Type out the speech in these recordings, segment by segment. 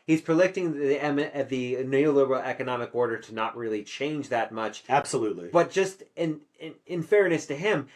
he's predicting the neoliberal economic order to not really change that much. Absolutely. But just in fairness to him,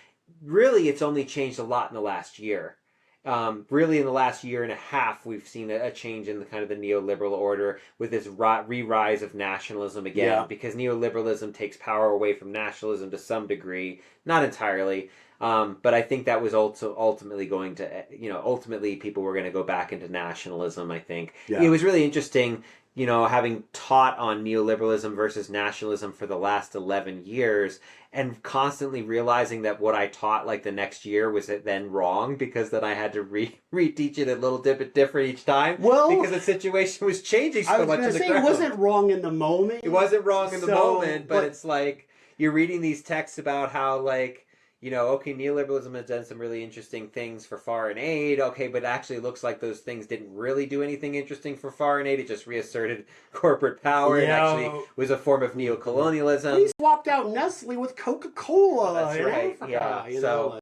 really it's only changed a lot in the last year. Really, in the last year and a half, we've seen a change in the kind of the neoliberal order with this re-rise of nationalism again, because neoliberalism takes power away from nationalism to some degree, not entirely. But I think that was also ultimately going to, ultimately people were going to go back into nationalism, I think. It was really interesting, having taught on neoliberalism versus nationalism for the last 11 years and constantly realizing that what I taught like the next year was then wrong because then I had to reteach it a little bit different each time. Well, because the situation was changing so much. I was going to say, it wasn't wrong in the moment. It wasn't wrong in the moment, but it's like you're reading these texts about how like, okay, neoliberalism has done some really interesting things for foreign aid. Okay, but actually it looks like those things didn't really do anything interesting for foreign aid. It just reasserted corporate power. It actually was a form of neocolonialism. He swapped out Nestle with Coca-Cola. That's right. Africa,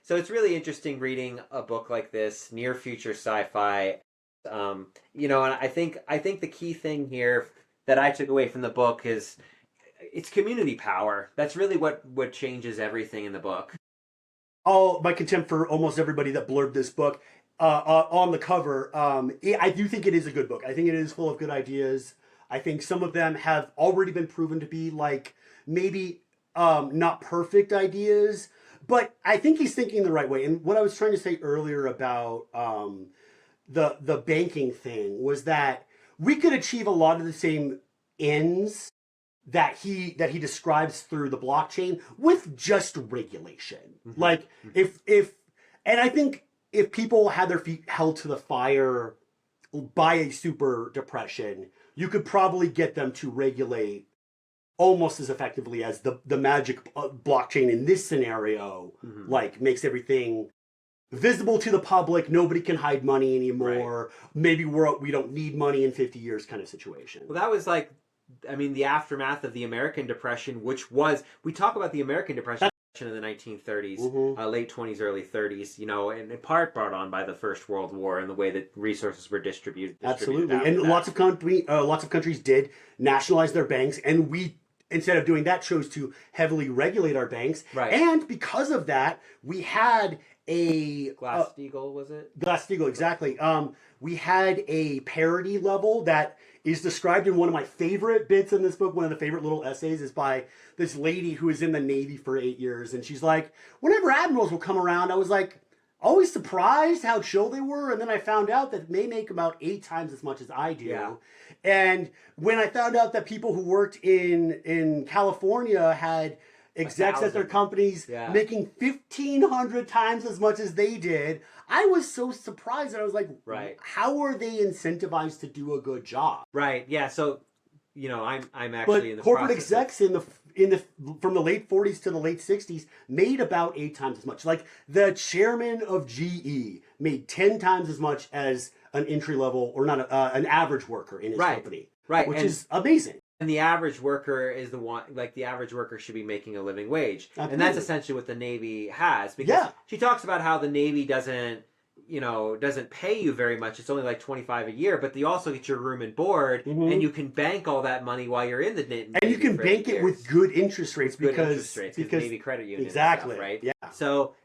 So it's really interesting reading a book like this, near future sci-fi. And I think the key thing here that I took away from the book is it's community power. That's really what changes everything in the book. Oh, my contempt for almost everybody that blurbed this book on the cover. I do think it is a good book. I think it is full of good ideas. I think some of them have already been proven to be like maybe not perfect ideas, but I think he's thinking the right way. And what I was trying to say earlier about the banking thing was that we could achieve a lot of the same ends that he describes through the blockchain with just regulation. Mm-hmm. Like and I think if people had their feet held to the fire by a super depression, you could probably get them to regulate almost as effectively as the magic blockchain in this scenario, like makes everything visible to the public. Nobody can hide money anymore. Right. Maybe we don't need money in 50 years kind of situation. Well, that was like, the aftermath of the American Depression, which was, we talk about the American Depression in the 1930s, late 20s, early 30s, and in part brought on by the First World War and the way that resources were distributed. Absolutely. And lots of countries did nationalize their banks, and we, instead of doing that, chose to heavily regulate our banks. Right. And because of that, we had a Glass-Steagall, was it? Glass-Steagall, exactly. We had a parity level that is described in one of my favorite bits in this book. One of the favorite little essays is by this lady who was in the Navy for 8 years. And she's like, whenever admirals would come around, I was like, always surprised how chill they were. And then I found out that they make about 8 times as much as I do. Yeah. And when I found out that people who worked in California had execs at their companies making 1,500 times as much as they did, I was so surprised. And I was like, how are they incentivized to do a good job? Right. Yeah. So, I'm actually in the corporate execs from the late 40s to the late 60s made about 8 times as much. Like the chairman of GE made 10 times as much as an entry level or not an average worker in his company. Right. Which is amazing. And the average worker is the one, like the average worker should be making a living wage. Absolutely. And that's essentially what the Navy has. Because she talks about how the Navy doesn't pay you very much. It's only like $25 a year, but you also get your room and board, and you can bank all that money while you're in the Navy. And you can bank it with good interest rates because Navy credit union. Exactly. Stuff, right? Yeah. So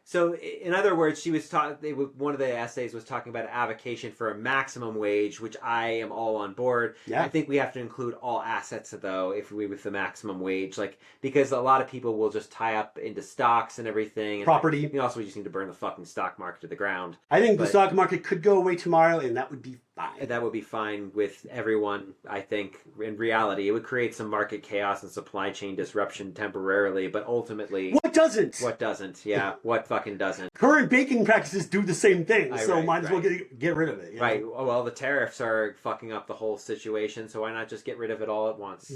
in other words, she was one of the essays was talking about avocation for a maximum wage, which I am all on board. Yeah. I think we have to include all assets though, with the maximum wage, because a lot of people will just tie up into stocks and everything. And property. Also, we just need to burn the fucking stock market to the ground. I think the stock market could go away tomorrow, and that would be fine. That would be fine with everyone, I think. In reality, it would create some market chaos and supply chain disruption temporarily, but ultimately... What doesn't? What doesn't, yeah. What fucking doesn't? Current banking practices do the same thing, might as well get rid of it. Right. Well, the tariffs are fucking up the whole situation, so why not just get rid of it all at once?